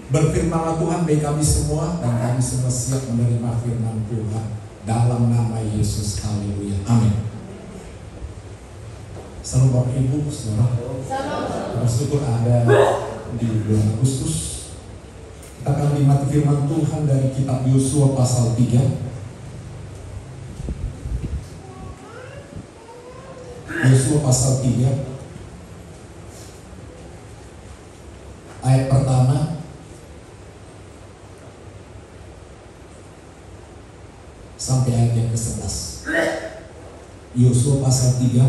Berfirmanlah Tuhan bagi kami semua, dan kami semua siap menerima firman Tuhan dalam nama Yesus. Haleluya. Amin. Salam Bapak Ibu, saudara. Bersyukur ada di bulan Agustus. Kita akan menikmati firman Tuhan dari kitab Yosua pasal 3. Yosua pasal 3 ayat pertama sampai ayat yang ke-11. Yosua pasal 3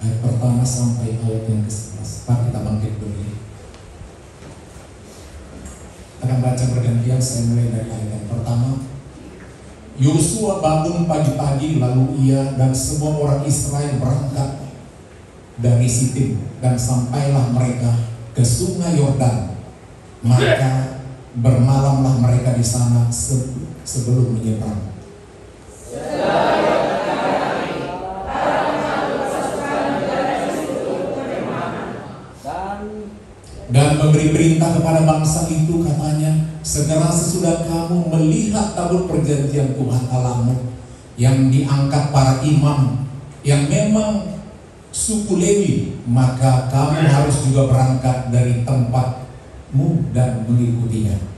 ayat pertama sampai ayat yang ke-11. Pak, kita bangkit berdiri. Akan baca bergantian, saya mulai dari ayat yang pertama. Yosua bangun pagi-pagi, lalu ia dan semua orang Israel berangkat dari Sitim, dan sampailah mereka ke sungai Yordan. Maka bermalamlah mereka di sana sebelum menyeberang. Dan memberi perintah kepada bangsa itu, katanya, segera sesudah kamu melihat tabut perjanjian Tuhan Allahmu yang diangkat para imam yang memang suku Lewi, maka kamu harus juga berangkat dari tempatmu dan mengikutinya.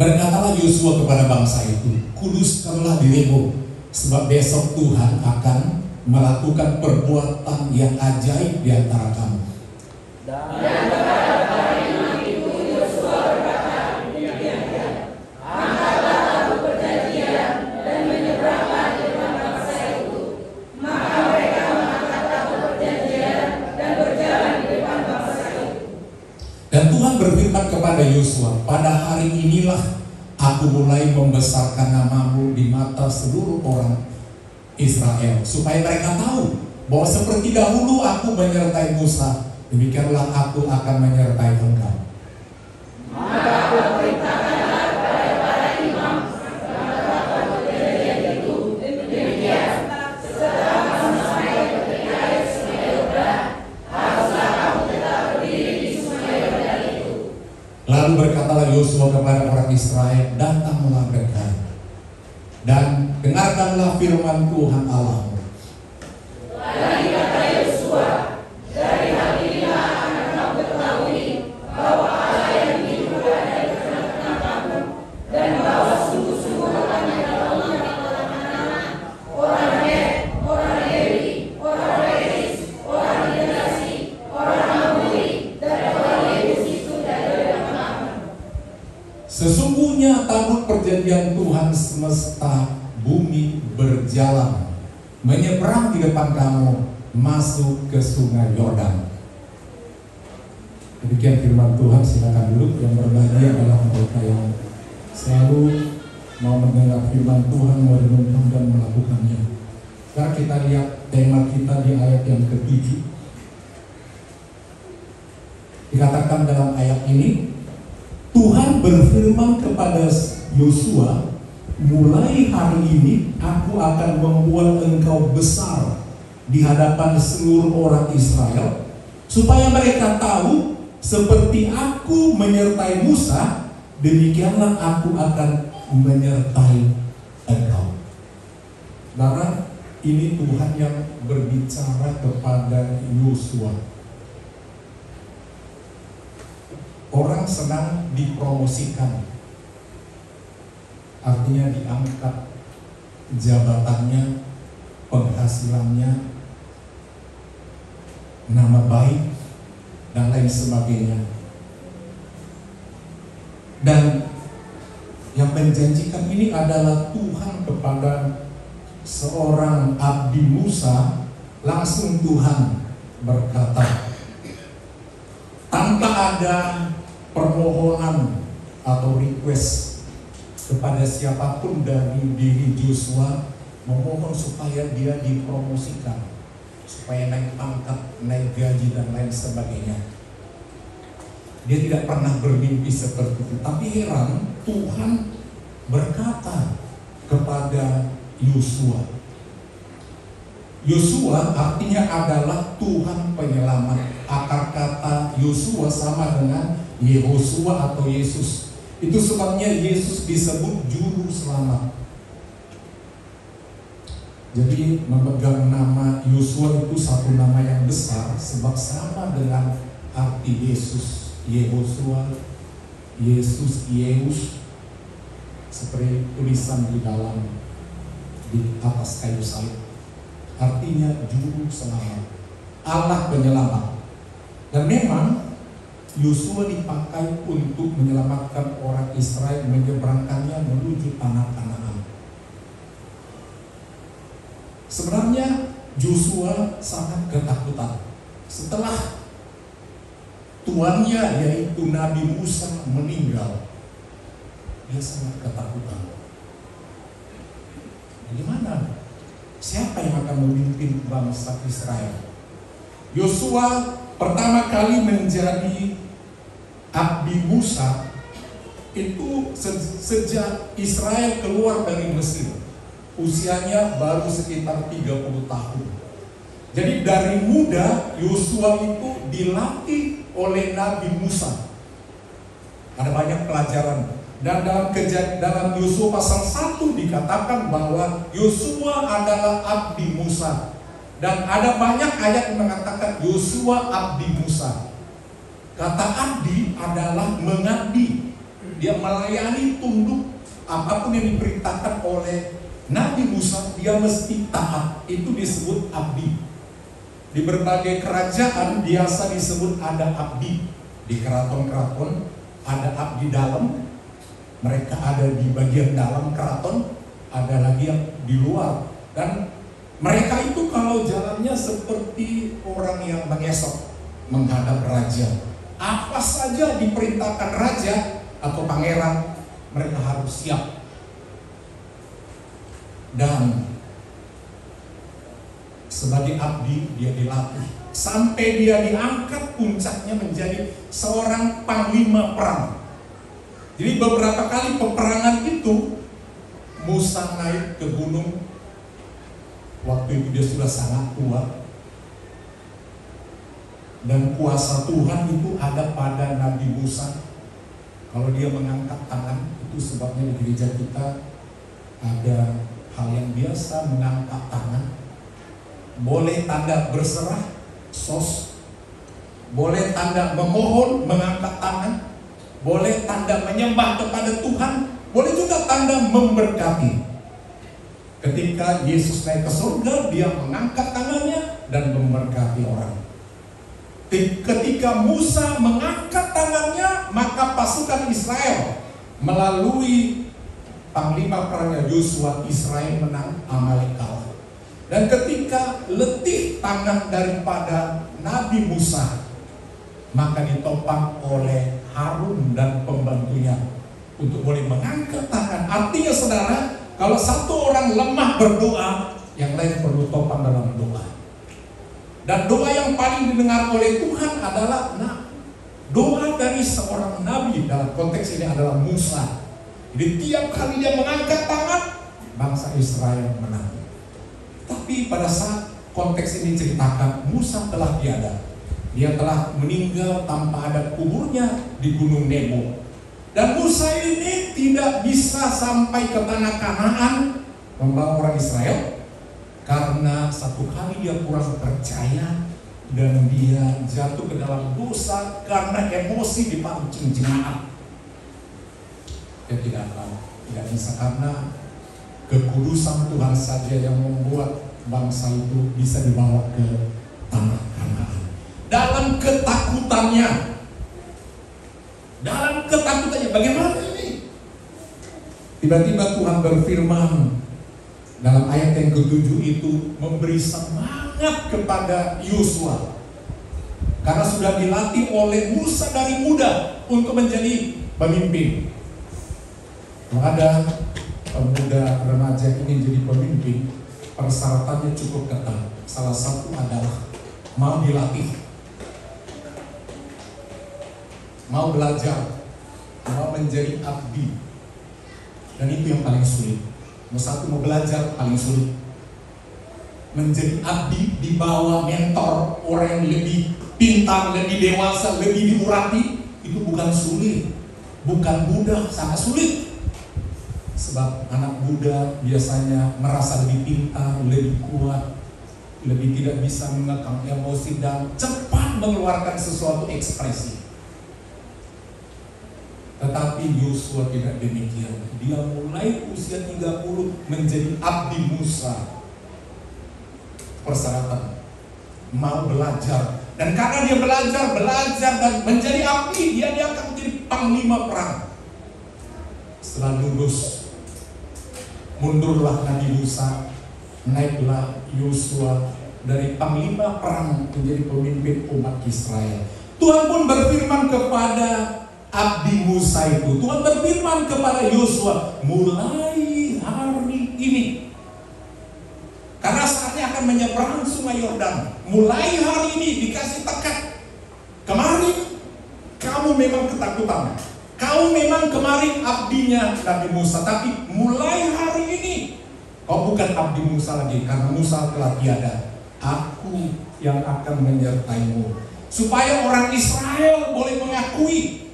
Berkatalah Yosua kepada bangsa itu, kuduskanlah dirimu, sebab besok Tuhan akan melakukan perbuatan yang ajaib di antara kamu. Dan pada hari itu Yosua berkata, angkatlah tabut perjanjian dan menyeberanglah di depan bangsa itu. Maka mereka mengangkat tabut perjanjian dan berjalan di depan bangsa itu. Dan Tuhan berfirman kepada Yosua, pada hari inilah aku mulai membesarkan namamu di mata seluruh orang Israel, supaya mereka tahu bahwa seperti dahulu aku menyertai Musa, demikianlah aku akan menyertai engkau. Maka aku perintahkanlah kepada para imam mengangkat tabut perjanjian itu, demikian setelah kamu sampai ke tepi air sungai Yordan, haruslah kamu tetap berdiri di sungai Yordan itu. Lalu berkatalah Yosua kepada orang Israel, datanglah dekat dan dengarkanlah firman Tuhan Allahmu. Lagi kata Yosua, dari hari inilah akan kamu ketahui bahwa Allah yang hidup ada di tengah-tengah kamu, dan bahwa sungguh-sungguh akan menolongnya anak-anak, orang Het, orang Lewi, orang Peris, orang Girgasi, orang Amori, dan orang Yebus itu dari kamu. Sesungguhnya tabut perjanjian Tuhan semesta bumi berjalan menyeberang di depan kamu masuk ke sungai Yordan. Demikian firman Tuhan. Silakan duduk. Yang berbahagia adalah mereka yang selalu mau mendengar firman Tuhan, merenungkan dan melakukannya. Sekarang kita lihat tema kita di ayat yang ke-7. Dikatakan dalam ayat ini, Tuhan berfirman kepada Yosua, mulai hari ini aku akan membuat engkau besar di hadapan seluruh orang Israel, supaya mereka tahu seperti aku menyertai Musa, demikianlah aku akan menyertai engkau. Saudara, ini Tuhan yang berbicara kepada Yosua. Orang senang dipromosikan, artinya diangkat jabatannya, penghasilannya, nama baik, dan lain sebagainya. Dan yang menjanjikan ini adalah Tuhan kepada seorang abdi Musa. Langsung Tuhan berkata, tanpa ada permohonan atau request kepada siapapun dari diri Yosua, memohon supaya dia dipromosikan, supaya naik pangkat, naik gaji dan lain sebagainya. Dia tidak pernah bermimpi seperti itu. Tapi heran, Tuhan berkata kepada Yosua. Yosua artinya adalah Tuhan penyelamat. Akar kata Yosua sama dengan Yehosua atau Yesus. Itu sebabnya Yesus disebut juru selamat. Jadi memegang nama Yosua itu satu nama yang besar, sebab sama dengan arti Yesus, Yehosua, Yesus, Yeus, seperti tulisan di atas kayu salib. Artinya juru selamat, Allah penyelamat. Dan memang Yosua dipakai untuk menyelamatkan orang Israel, menyeberangkannya menuju tanah Kanaan. Sebenarnya Yosua sangat ketakutan setelah tuannya yaitu Nabi Musa meninggal. Dia sangat ketakutan. Bagaimana? Siapa yang akan memimpin bangsa Israel? Yosua pertama kali menjadi abdi Musa itu sejak Israel keluar dari Mesir. Usianya baru sekitar 30 tahun. Jadi dari muda Yosua itu dilatih oleh Nabi Musa. Ada banyak pelajaran. Dan dalam Yosua pasal 1 dikatakan bahwa Yosua adalah abdi Musa. Dan ada banyak ayat yang mengatakan Yosua abdi Musa. Kata abdi adalah mengabdi. Dia melayani, tunduk, apapun yang diperintahkan oleh Nabi Musa, dia mesti taat. Itu disebut abdi. Di berbagai kerajaan biasa disebut ada abdi. Di keraton-keraton ada abdi dalam. Mereka ada di bagian dalam keraton, ada lagi yang di luar. Dan mereka itu kalau jalannya seperti orang yang mengesok menghadap raja. Apa saja diperintahkan raja atau pangeran, mereka harus siap. Dan sebagai abdi dia dilatih sampai dia diangkat puncaknya menjadi seorang panglima perang. Jadi beberapa kali peperangan itu Musa naik ke gunung. Waktu itu dia sudah sangat tua. Dan kuasa Tuhan itu ada pada Nabi Musa. Kalau dia mengangkat tangan, itu sebabnya di gereja kita ada hal yang biasa, mengangkat tangan. Boleh tanda berserah, sos. Boleh tanda memohon, mengangkat tangan. Boleh tanda menyembah kepada Tuhan. Boleh juga tanda memberkati. Ketika Yesus naik ke surga, dia mengangkat tangannya dan memberkati orang. Ketika Musa mengangkat tangannya, maka pasukan Israel melalui panglima perangnya Yosua, Israel menang, Amalek kalah. Dan ketika letih tangan daripada Nabi Musa, maka ditopang oleh Harun dan pembantunya untuk boleh mengangkat tangan. Artinya saudara, kalau satu orang lemah berdoa, yang lain perlu topang dalam doa. Dan doa yang paling didengar oleh Tuhan adalah doa dari seorang nabi. Dalam konteks ini adalah Musa. Jadi tiap kali dia mengangkat tangan, bangsa Israel menang. Tapi pada saat konteks ini ceritakan, Musa telah tiada. Dia telah meninggal tanpa ada kuburnya di Gunung Nebo. Dan Musa ini tidak bisa sampai ke tanah Kanaan membawa orang Israel, karena satu kali dia kurang percaya dan dia jatuh ke dalam dosa karena emosi dipancing jemaat. Dia tidak bisa, karena kekudusan Tuhan saja yang membuat bangsa itu bisa dibawa ke tanah Kanaan. Dalam ketakutannya, bagaimana ini? Tiba-tiba Tuhan berfirman dalam ayat yang ke-7 itu, memberi semangat kepada Yosua, karena sudah dilatih oleh Musa dari muda untuk menjadi pemimpin. Kalau ada pemuda remaja ini jadi pemimpin, persyaratannya cukup ketat. Salah satu adalah mau dilatih, mau belajar, mau menjadi abdi. Dan itu yang paling sulit. Satu, mau belajar paling sulit. Menjadi abdi di bawah mentor, orang yang lebih pintar, lebih dewasa, lebih diurati, itu bukan sulit, bukan mudah, sangat sulit. Sebab anak muda biasanya merasa lebih pintar, lebih kuat, lebih tidak bisa mengekang emosi dan cepat mengeluarkan sesuatu ekspresi. Tetapi Yosua tidak demikian. Dia mulai usia 30 menjadi abdi Musa. Persyaratan mau belajar, dan karena dia belajar dan menjadi abdi, dia akan menjadi panglima perang. Setelah lulus, mundurlah Nabi Musa, naiklah Yosua dari panglima perang menjadi pemimpin umat Israel. Tuhan pun berfirman kepada abdi Musa itu, Tuhan berfirman kepada Yosua, mulai hari ini, karena saatnya akan menyeberang sungai Yordan, mulai hari ini dikasih tekad. Kemarin kamu memang ketakutan, kamu memang kemarin abdinya Nabi Musa, tapi mulai hari ini kau bukan abdi Musa lagi, karena Musa telah tiada. Aku yang akan menyertaimu, supaya orang Israel boleh mengakui,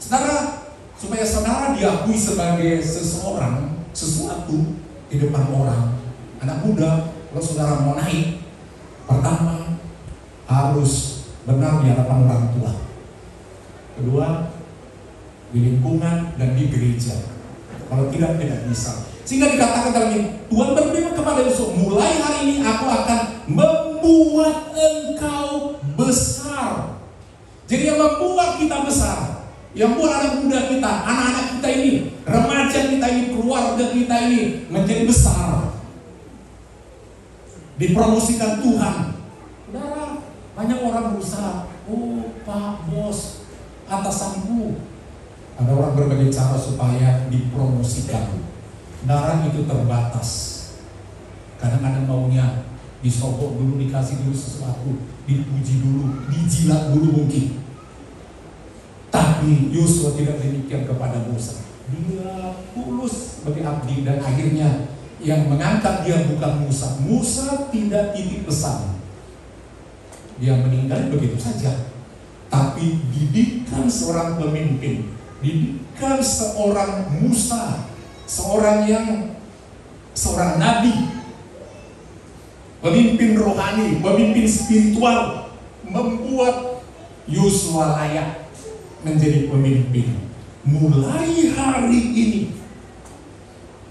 saudara, supaya saudara diakui sebagai sesuatu di depan orang. Anak muda, kalau saudara mau naik, pertama harus benar di hadapan orang tua. Kedua, di lingkungan dan di gereja. Kalau tidak bisa. Sehingga dikatakan dalam ini, Tuhan berfirman kepada Yosua, mulai hari ini aku akan membuat engkau besar. Jadi yang membuat kita besar, yang buat anak muda kita, anak-anak kita ini, remaja kita ini, keluarga kita ini menjadi besar, dipromosikan Tuhan. Saudara, banyak orang berusaha, oh Pak Bos, atasanku. Ada orang berbagai cara supaya dipromosikan. Darah itu terbatas. Kadang-kadang maunya disogok dulu, dikasih dulu sesuatu, dipuji dulu, dijilat dulu mungkin. Tapi Yosua tidak demikian kepada Musa. Dia tulus sebagai abdi, dan akhirnya yang mengangkat dia bukan Musa. Musa tidak titip pesan, dia meninggal begitu saja. Tapi didikan seorang pemimpin, didikan seorang Musa, seorang nabi, pemimpin rohani, pemimpin spiritual, membuat Yosua layak menjadi pemimpin. Mulai hari ini,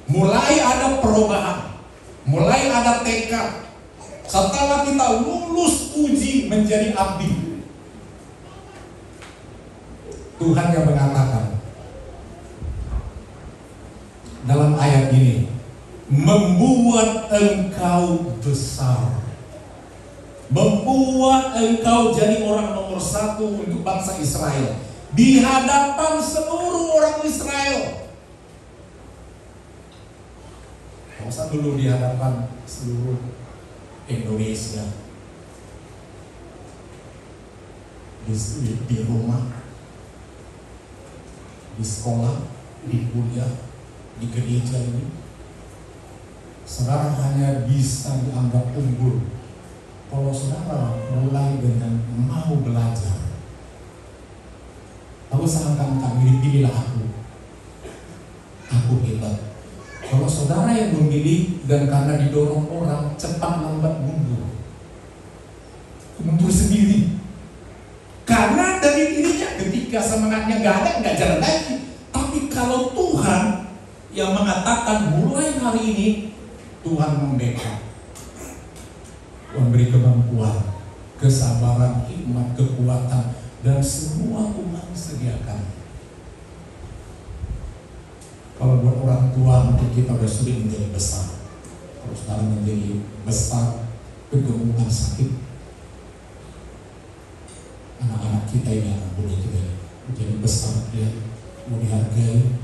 mulai ada perubahan, mulai ada tekad. Setelah kita lulus uji menjadi abdi, Tuhan yang mengatakan dalam ayat ini, membuat engkau besar, membuat engkau jadi orang nomor satu untuk bangsa Israel di hadapan seluruh orang Israel. Gak usah dulu di hadapan seluruh Indonesia, di rumah, di sekolah, di kuliah, di gereja ini, saudara hanya bisa dianggap unggul kalau saudara mulai dengan mau belajar. Aku seakan-akan pilihlah aku hebat. Kalau saudara yang memilih dan karena didorong orang, cepat lambat mundur sendiri. Karena dari dirinya ketika semangatnya nggak jalan lagi. Tapi kalau Tuhan yang mengatakan mulai hari ini, Tuhan membackup, memberi kemampuan, kesabaran, hikmat, kekuatan, dan semua Tuhan sediakan. Kalau buat orang tua mungkin kita sudah sulit menjadi besar. Kalau sekarang menjadi besar, kegemukan sakit, anak-anak kita ini akan boleh juga menjadi besar, dia mau dihargai.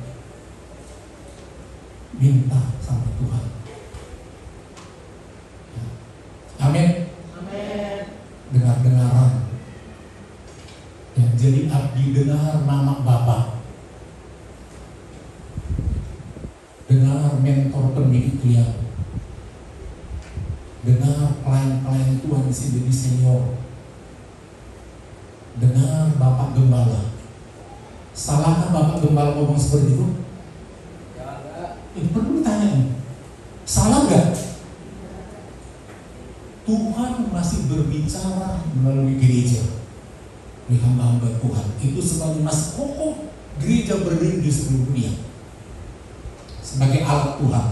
Minta sama Tuhan. beliau. Dengar pelayan-pelayan Tuhan di sini jadi senior. Dengar Bapak Gembala. Salahkah Bapak Gembala ngomong seperti itu? Itu perlu ditanya. Salah nggak? Tuhan masih berbicara melalui gereja, oleh hamba-hamba Tuhan. Itu sebagai masih kokoh gereja berdiri di seluruh dunia sebagai alat Tuhan.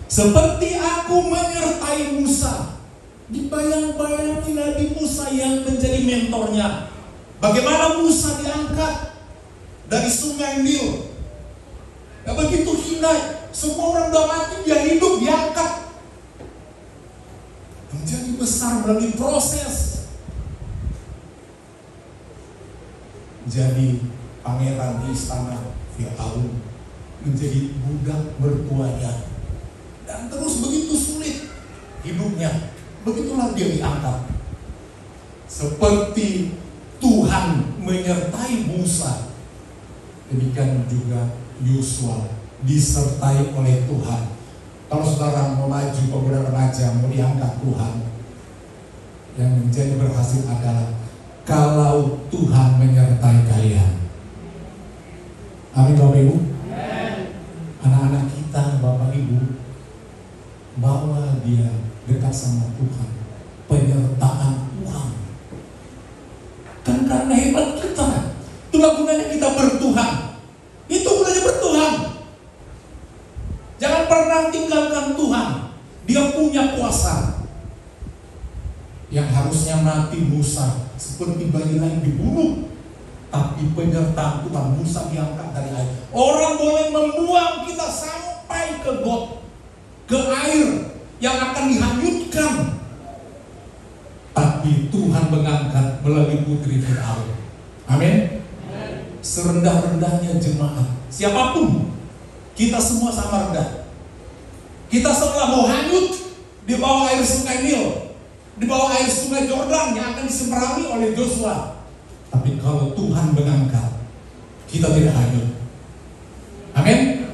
Seperti aku menyertai Musa, dibayang-bayangi Nabi Musa yang menjadi mentornya. Bagaimana Musa diangkat dari sungai Nil, ya begitu hina, semua orang udah mati, dia hidup, diangkat menjadi besar melalui proses, jadi pangeran di istana Firaun, menjadi budak mertuanya, dan terus begitu sulit hidupnya. Begitulah dia diangkat. Seperti Tuhan menyertai Musa, demikian juga Yosua disertai oleh Tuhan. Kalau saudara mau maju pemuda remaja, mau diangkat Tuhan, yang menjadi berhasil adalah kalau Tuhan menyertai kalian. Amin Bapak Ibu. Anak-anak kita, Bapak Ibu, bawa dia dekat sama Tuhan. Penyertaan Tuhan. Kan karena hebat kita, itulah gunanya kita bertuhan. Itu gunanya bertuhan. Jangan pernah tinggalkan Tuhan. Dia punya kuasa. Yang harusnya mati Musa seperti bayi lain dibunuh, tapi penyertaan Tuhan, Musa diangkat dari air. Orang boleh membuang kita sampai ke got, ke air yang akan dihanyutkan, tapi Tuhan mengangkat melalui putri Firaun. Amin. Serendah-rendahnya jemaat, siapapun, kita semua sama rendah. Kita seolah mau hanyut di bawah air sungai Nil, di bawah air sungai Yordan yang akan diseberangi oleh Joshua. Tapi kalau Tuhan mengangkat, kita tidak hanyut. Amin.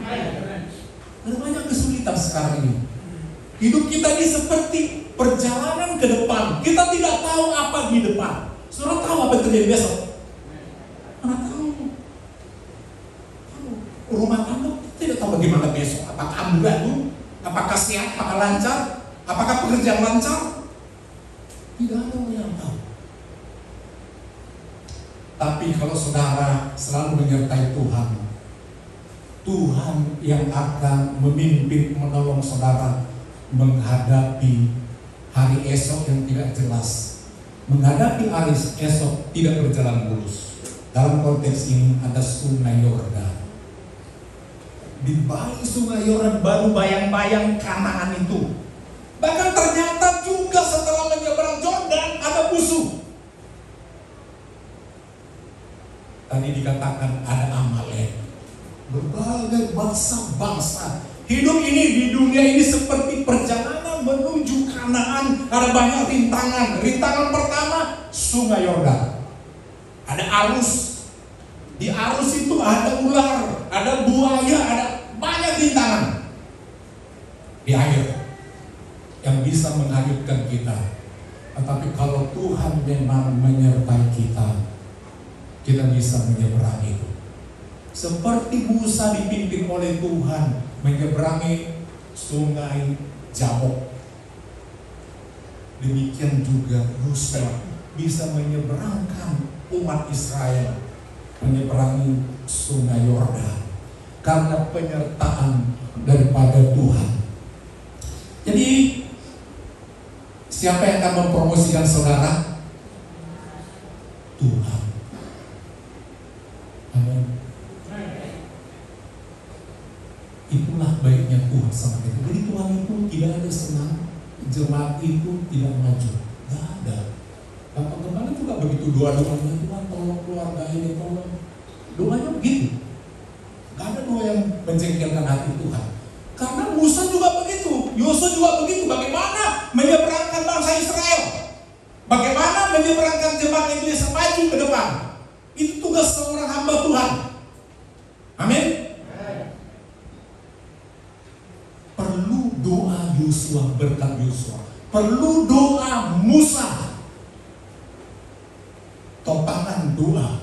Ada banyak kesulitan sekarang ini. Hidup kita ini seperti perjalanan ke depan. Kita tidak tahu apa di depan. Saudara tahu apa yang terjadi besok? Mana tahu? Rumah tangga tidak tahu bagaimana besok. Apakah ambulan, apakah sehat, apakah lancar, apakah pekerjaan lancar? Tidak ada orang yang tahu. Tapi kalau saudara selalu menyertai Tuhan, Tuhan yang akan memimpin, menolong saudara menghadapi hari esok yang tidak jelas, menghadapi hari esok tidak berjalan mulus. Dalam konteks ini ada sungai Yordan. Di balik sungai Yordan baru bayang-bayang Kanaan itu. Bahkan ternyata juga setelah menyeberang Yordan ada musuh. Tadi dikatakan ada Amalek, berbagai bangsa-bangsa. Hidup ini di dunia ini seperti perjalanan menuju Kanaan. Ada banyak rintangan. Rintangan pertama, sungai Yordan. Ada arus. Di arus itu ada ular, ada buaya, ada banyak rintangan di air yang bisa menghanyutkan kita. Tetapi kalau Tuhan memang menyertai kita, kita bisa menyeberangi itu. Seperti Musa dipimpin oleh Tuhan menyeberangi sungai Jabok, demikian juga Yosua bisa menyeberangkan umat Israel menyeberangi sungai Yordan karena penyertaan daripada Tuhan. Jadi siapa yang akan mempromosikan saudara? Tuhan. Amin. Itulah baiknya Tuhan sama kita. Jadi Tuhan itu tidak ada senang jemaat itu tidak maju. Tidak ada. Bapak kemana juga begitu doa-doanya, Tuhan tolong keluarga ini, tolong. Doanya begitu. Gak ada doa yang menjengkelkan hati Tuhan. Karena Musa juga begitu, Yosua juga begitu. Bagaimana menyeberangkan bangsa Israel? Bagaimana menyeberangkan jemaat Indonesia maju ke depan? Itu tugas seorang hamba Tuhan. Amin. Yosua, berkat Yosua. Perlu doa Musa, topangan doa.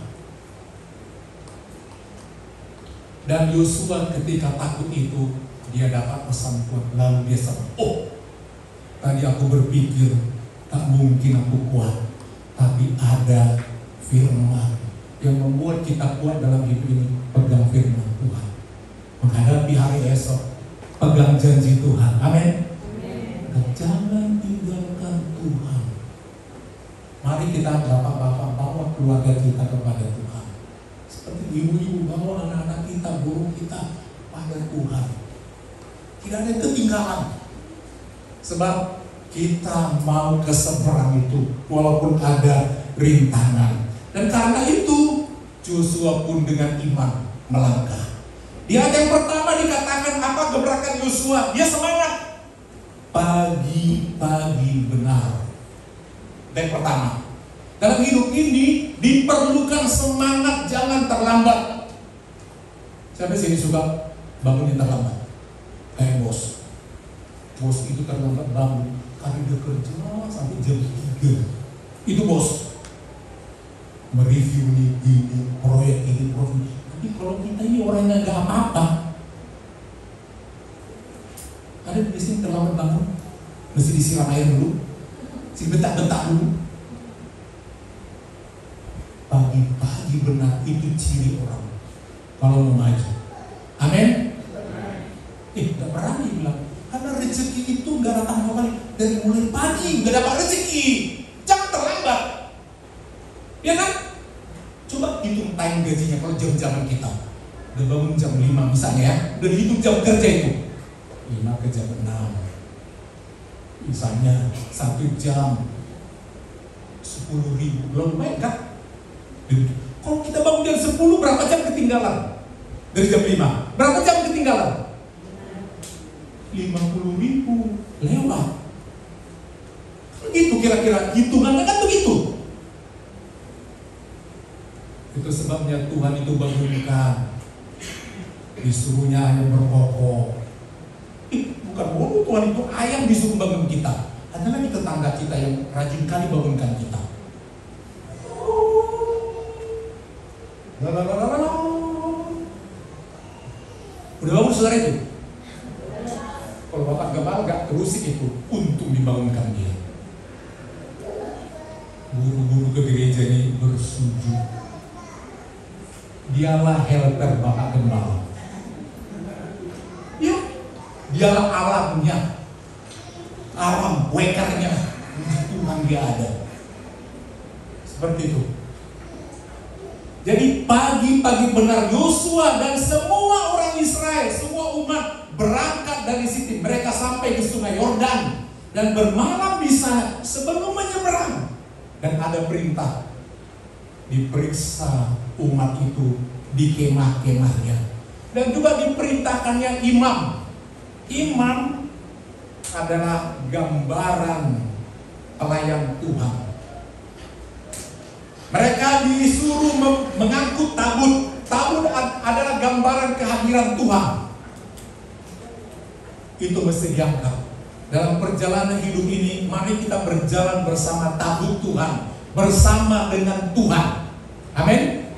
Dan Yosua ketika takut itu, dia dapat pesan kuat. Lalu dia sadar, oh, tadi aku berpikir tak mungkin aku kuat, tapi ada firman yang membuat kita kuat dalam hidup ini. Pegang firman Tuhan, menghadapi hari esok, pegang janji Tuhan. Amin. Jangan tinggalkan Tuhan. Mari kita bapak-bapak bawa keluarga kita kepada Tuhan, seperti ibu-ibu bawa anak-anak kita, guru kita pada Tuhan. Tidak ada yang ketinggalan, sebab kita mau ke seberang itu walaupun ada rintangan. Dan karena itu Yosua pun dengan iman melangkah. Di ayat yang pertama dikatakan apa gebrakan Yosua? Dia semangat. Pagi-pagi benar. Dan pertama, dalam hidup ini diperlukan semangat, jangan terlambat. Siapa sih suka bangunnya terlambat? Kayak bos. Bos itu terlambat bangun karena dia kerja sampai jam 3. Itu bos. Mereview ini, proyek ini, proyek ini. Tapi kalau kita ini orangnya gak apa-apa, ada di sini terlambat bangun, mesti disiram air dulu, mesti bentak-bentak dulu. Pagi-pagi benar, itu ciri orang kalau mau maju. Amin. Gak berani bilang, karena rezeki itu gak datang kembali. Dari mulai pagi gak dapat rezeki, jangan terlambat. Ya kan? Coba hitung time gajinya kalau jam-jaman kita. Udah bangun jam 5 misalnya ya, udah hitung jam kerja itu 5 ke jam 6. Misalnya 1 jam 10.000, belum lumayan kan? Kalau kita bangun jam 10, berapa jam ketinggalan? Dari jam 5, berapa jam ketinggalan? 50.000 lewat. Begitu kira-kira, hitungannya kan begitu. Itu sebabnya Tuhan itu bangunkan, disuruhnya hanya berkokok. Bukan bodoh, Tuhan itu ayam disuruh bangun kita. Ada lagi tetangga kita yang rajin kali bangunkan kita. Udah bangun saudara itu? Kalau bapak gak terusik itu, untung dibangunkan dia. Guru-guru ke gereja ini bersujud. Dialah helper bapak gembala. Ya, dialah alamnya, alam wekernya. Tuhan dia ada. Seperti itu. Jadi pagi-pagi benar Yosua dan semua orang Israel, semua umat berangkat dari Sitim. Mereka sampai ke Sungai Yordan dan bermalam di sana sebelum menyeberang. Dan ada perintah, diperiksa umat itu di kemah-kemahnya. Dan juga diperintahkannya imam. Imam adalah gambaran pelayan Tuhan. Mereka disuruh mengangkut tabut. Tabut adalah gambaran kehadiran Tuhan. Itu mesti diangkat. Dalam perjalanan hidup ini, mari kita berjalan bersama tabut Tuhan, bersama dengan Tuhan. Amin.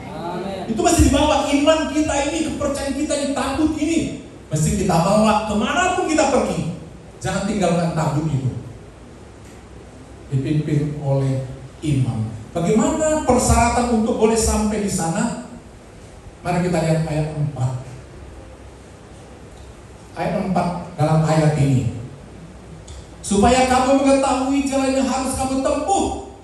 Itu mesti dibawa iman kita ini, kepercayaan kita di tabut ini. Mesti kita bawa kemanapun kita pergi. Jangan tinggalkan tabut itu. Dipimpin oleh imam. Bagaimana persyaratan untuk boleh sampai di sana? Mari kita lihat ayat 4. Ayat 4 dalam ayat ini. Supaya kamu mengetahui jalan yang harus kamu tempuh.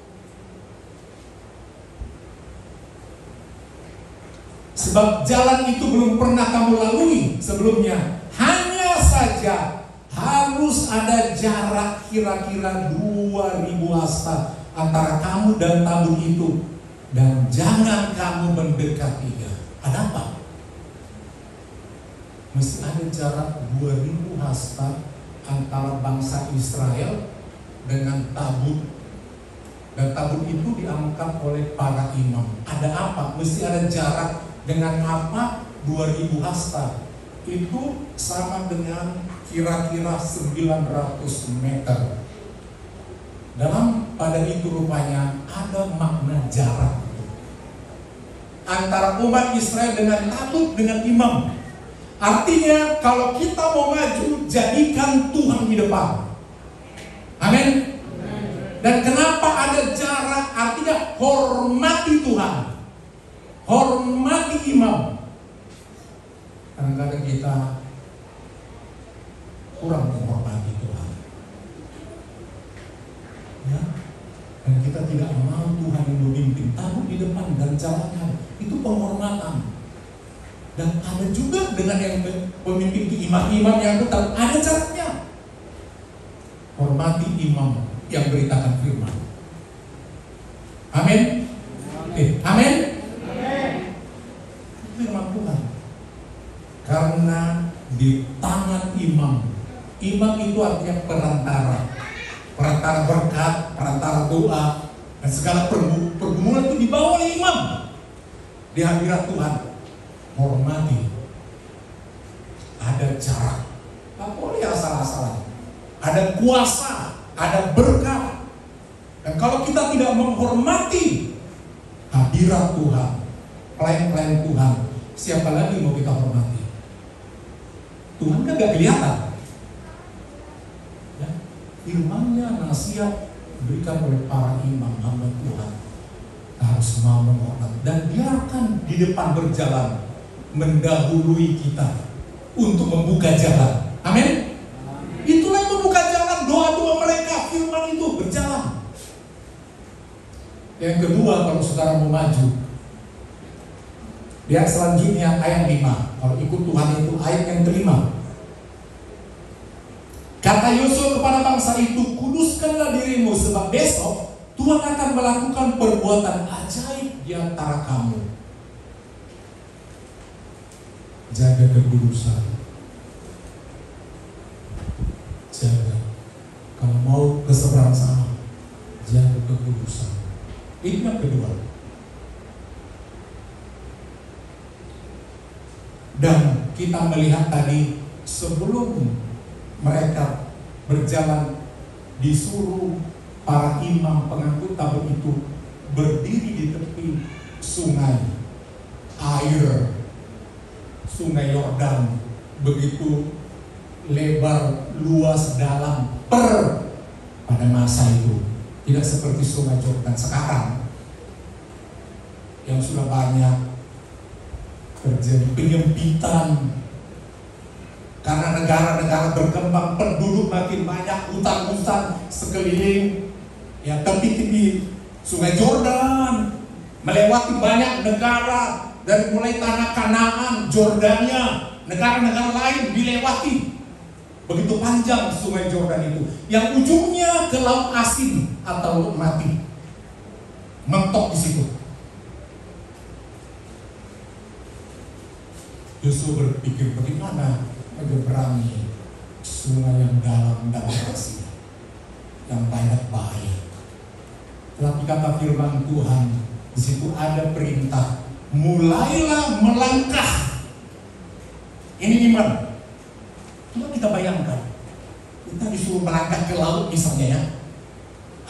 Sebab jalan itu belum pernah kamu lalui sebelumnya. Hanya saja harus ada jarak kira-kira 2.000 hasta antara kamu dan tabut itu. Dan jangan kamu mendekatinya. Ada apa? Mesti ada jarak 2.000 hasta antara bangsa Israel dengan tabut. Dan tabut itu diangkat oleh para imam. Ada apa? Mesti ada jarak dengan apa? 2.000 hasta. itu sama dengan kira-kira 900 meter. Pada itu rupanya ada makna jarak antara umat Israel dengan takut dengan imam. Artinya kalau kita mau maju, jadikan Tuhan di depan. Amin. Dan kenapa ada jarak? Artinya hormati Tuhan, hormati imam. Kadang-kadang kita kurang menghormati Tuhan, ya. Dan kita tidak mau Tuhan yang memimpin, taruh di depan dan jalankan. Itu penghormatan. Dan ada juga dengan yang pemimpin itu imam-imam yang tetap ada jaraknya. Hormati imam yang beritakan firman. Amin. Amin. Firman Tuhan. Karena di tangan imam itu artinya perantara berkat, perantara doa, dan segala pergumulan itu dibawa oleh imam di hadirat Tuhan. Hormati. Ada jarak, tak boleh asal-asalan. Ada kuasa, ada berkat. Dan kalau kita tidak menghormati hadirat Tuhan, pelayan-pelayan Tuhan, siapa lagi mau kita hormati? Tuhan kan gak kelihatan. Ya, firman-Nya, nasihat diberikan oleh para imam hamba Tuhan, harus mau menghormati dan biarkan di depan berjalan, mendahului kita untuk membuka jalan. Amin. Itulah yang membuka jalan, doa-doa mereka, firman itu berjalan. Yang kedua, kalau saudara mau maju, lihat selanjutnya ayat 5. Kalau ikut Tuhan itu ayat yang kelima. Kata Yosua kepada bangsa itu, kuduskanlah dirimu, sebab besok Tuhan akan melakukan perbuatan ajaib di antara kamu. Jaga kekudusan. Jaga. Kalau mau ke seberang sana, jaga kekudusan. Itu yang kedua. Dan kita melihat tadi, sebelum mereka berjalan, disuruh para imam pengangkut tabut itu berdiri di tepi sungai, air Sungai Yordan, begitu lebar, luas, dalam pada masa itu. Tidak seperti Sungai Yordan sekarang yang sudah banyak terjadi penyempitan karena negara-negara berkembang, penduduk makin banyak, hutan-hutan sekeliling. Ya, tepi-tepi Sungai Yordan melewati banyak negara, dari mulai tanah Kanaan, Jordania, negara-negara lain dilewati. Begitu panjang Sungai Yordan itu, yang ujungnya ke Laut Asin atau Laut Mati, mentok di situ. Yosua berpikir bagaimana menyeberangi sungai yang dalam dan bersih, yang banyak bahaya. Tetapi kata firman Tuhan, di situ ada perintah, mulailah melangkah. Ini iman. Coba kita bayangkan, kita disuruh melangkah ke laut misalnya ya.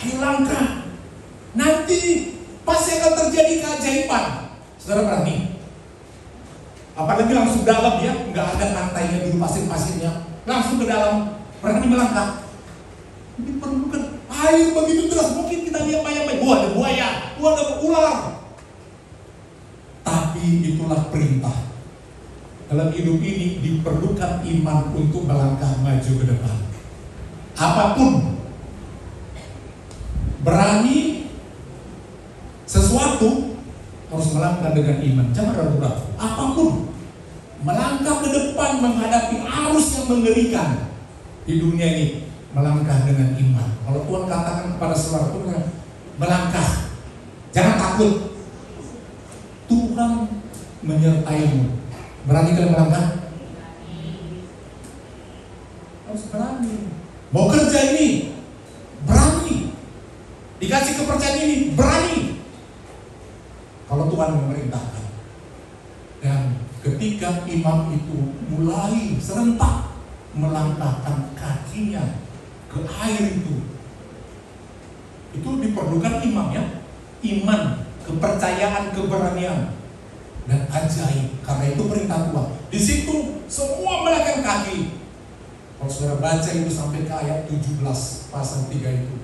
Ayo langkah. Nanti pasti akan terjadi keajaiban. Saudara berani? Apalagi langsung dalam ya, nggak ada pantainya dulu, pasir-pasirnya, langsung ke dalam, berani melangkah. Ini perlukan air begitu deras, mungkin kita lihat bayang-bayang, wah ada buaya, wah ada ular. Tapi itulah perintah. Dalam hidup ini diperlukan iman untuk melangkah maju ke depan. Apapun, berani sesuatu harus melangkah dengan iman. Jangan ragu-ragu. Apapun, melangkah ke depan menghadapi arus yang mengerikan di dunia ini, melangkah dengan iman. Kalau Tuhan katakan kepada saudara Tuhan, melangkah, jangan takut. Tuhan menyertaimu. Berani kalian melangkah? Harus berani. Mau kerja ini, berani. Dikasih kepercayaan ini, berani. Kalau Tuhan memerintahkan. Dan ketika ketika imam itu mulai serentak melangkahkan kakinya ke air itu diperlukan imam ya, iman, kepercayaan, keberanian, dan ajaib. Karena itu perintah Tuhan. Di situ semua melangkahkan kaki. Kalau saudara baca itu sampai ke ayat 17 pasal 3 itu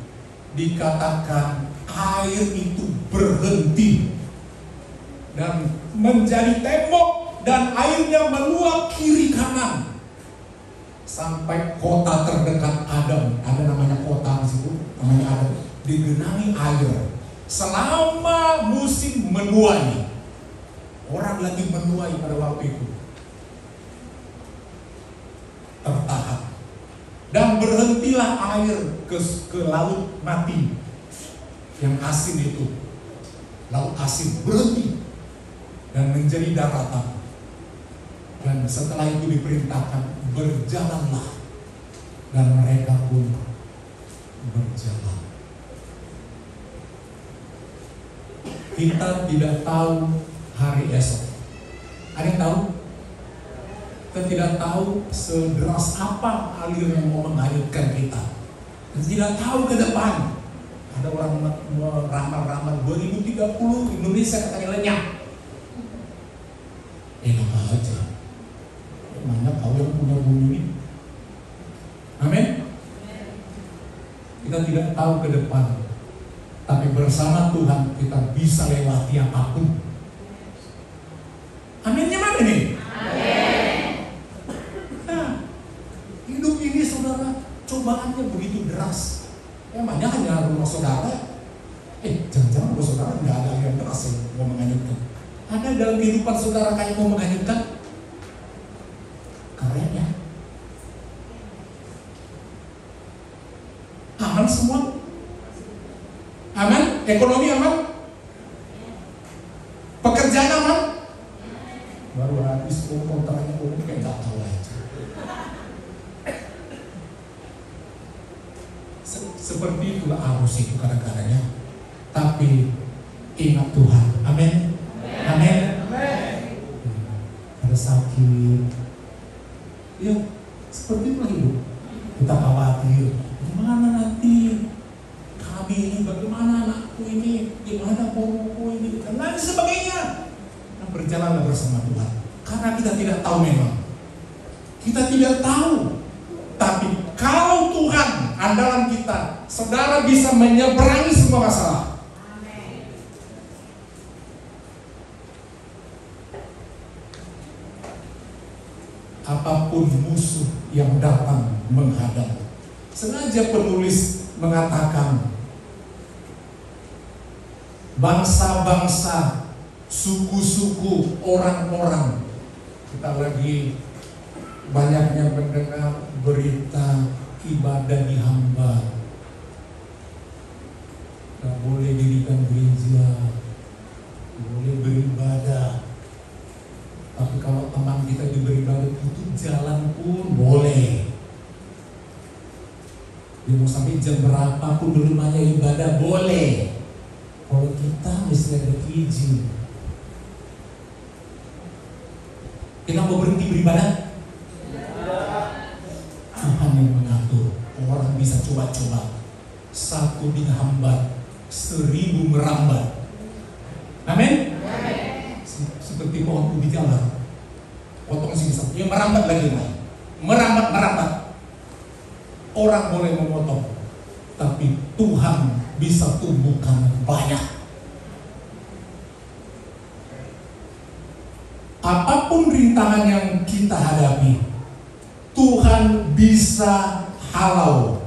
dikatakan air itu berhenti dan menjadi tembok dan airnya meluap kiri kanan sampai kota terdekat Adam, ada namanya kota di situ, namanya Adam, digenangi air selama musim menuai. Orang lagi menuai pada waktu itu, tertahan dan berhentilah air ke laut mati yang asin itu, laut asin berhenti dan menjadi daratan. Dan setelah itu diperintahkan berjalanlah, dan mereka pun berjalan. Kita tidak tahu hari esok. Ada yang tahu? Kita tidak tahu sederas apa alir yang mau menghanyutkan kita. Kita tidak tahu ke depan. Ada orang meramal-ramal 2030 Indonesia katanya lenyap. Enak aja. Mana kau yang punya bumi ini? Amin. Kita tidak tahu ke depan, tapi bersama Tuhan kita bisa lewati apapun. Aminnya mana nih? Amin. Nah, hidup ini saudara, cobaannya begitu deras. Emangnya hanya rumah saudara? Jangan-jangan rumah saudara nggak ada yang deras yang mau menghanyutkan. Ada dalam kehidupan saudara kayak mau menghanyutkan? Keren ya. Aman semua? Aman? Ekonomi aman? Pekerjaan aman? Baru habis kontraknya kayak gak tahu aja. Seperti itulah arus itu kadang-kadangnya. Tapi ingat Tuhan. Amin. Amin. Ada sakit. Ya, seperti itu hidup. Kita khawatir, gimana nanti kami ini, bagaimana anakku ini, gimana bomoku ini, dan lain sebagainya. Nah, berjalanlah bersama Tuhan. Karena kita tidak tahu memang. Kita tidak tahu. Tapi kalau Tuhan andalan kita, saudara bisa menyeberangi semua masalah. Apapun musuh yang datang menghadap. Sengaja penulis mengatakan bangsa-bangsa, suku-suku, orang-orang. Kita lagi banyaknya mendengar berita ibadah dihambat. Gak boleh dirikan gereja, boleh beribadah. Tapi kalau teman kita beribadah itu jalan pun boleh. Dia mau sampai jam berapa pun di rumahnya ibadah boleh. Kalau kita mesti ada izin. Kita mau berhenti beribadah? Tuhan yang mengatur. Orang bisa coba-coba. 1 dihambat, 1000 merambat. Amin. Seperti pohon ubi jalan, potong sisa, dia merambat lagi, merambat. Orang boleh memotong, tapi Tuhan bisa tumbuhkan banyak. Apapun rintangan yang kita hadapi, Tuhan bisa halau.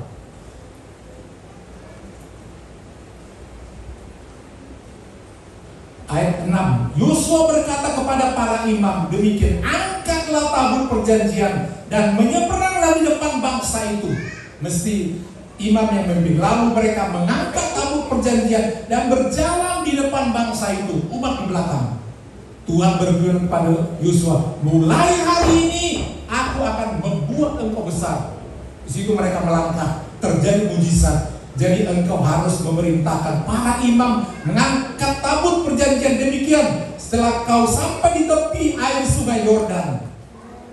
Ayat 6, Yosua berkata kepada para imam, demikian angkatlah tabut perjanjian dan menyeberanglah di depan bangsa itu. Mesti imam yang memimpin. Lalu mereka mengangkat tabut perjanjian dan berjalan di depan bangsa itu, umat di belakang. Tuhan berfirman kepada Yosua, mulai hari ini aku akan membuat engkau besar. Di situ mereka melangkah, terjadi mujizat. Jadi engkau harus memerintahkan para imam mengangkat tabut perjanjian demikian setelah kau sampai di tepi air sungai Yordan,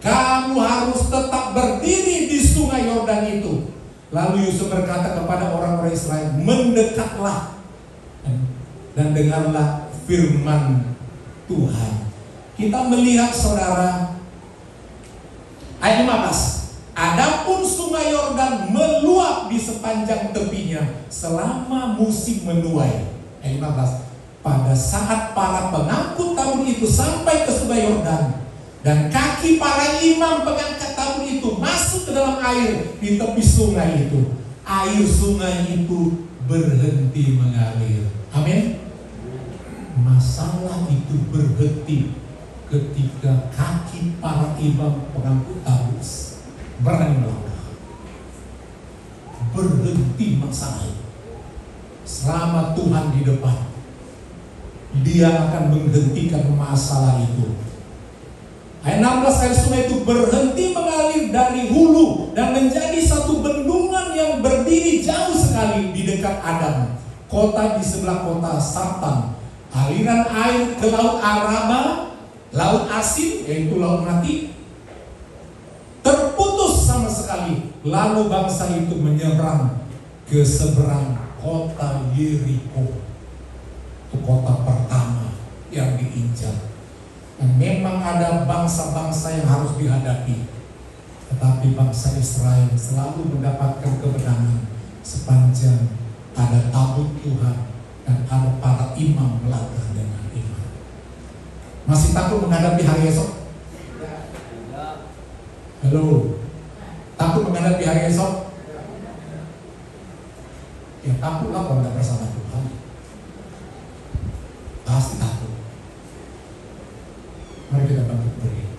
kamu harus tetap berdiri di sungai Yordan itu. Lalu Yusuf berkata kepada orang-orang Israel, mendekatlah dan dengarlah firman Tuhan. Kita melihat saudara, ayat 15. Adapun sungai Yordan meluap di sepanjang tepinya selama musim menuai. Ayat 15. Pada saat para pengangkut tabur itu sampai ke sungai Yordan, dan kaki para imam pengangkat tabur itu masuk ke dalam air di tepi sungai itu, air sungai itu berhenti mengalir. Amin. Masalah itu berhenti ketika kaki para imam pengangkut tabur berani melangkah. Berhenti masalah itu. Selama Tuhan di depan, Dia akan menghentikan masalah itu. Ayat 16, air sungai itu berhenti mengalir dari hulu dan menjadi satu bendungan yang berdiri jauh sekali di dekat Adam, kota di sebelah kota Sartan. Aliran air ke laut Araba, laut asin, yaitu laut mati, terputus sama sekali. Lalu bangsa itu menyeberang ke seberang kota Yeriko. Itu kota pertama yang diincar. Dan memang ada bangsa-bangsa yang harus dihadapi, tetapi bangsa Israel selalu mendapatkan kemenangan sepanjang ada tabut Tuhan dan ada para imam melangkah dengan iman. Masih takut menghadapi hari esok? Halo, takut menghadapi hari esok? Ya takutlah kalau tidak bersama Tuhan. Pasti takut. Mari kita bangkit berdiri.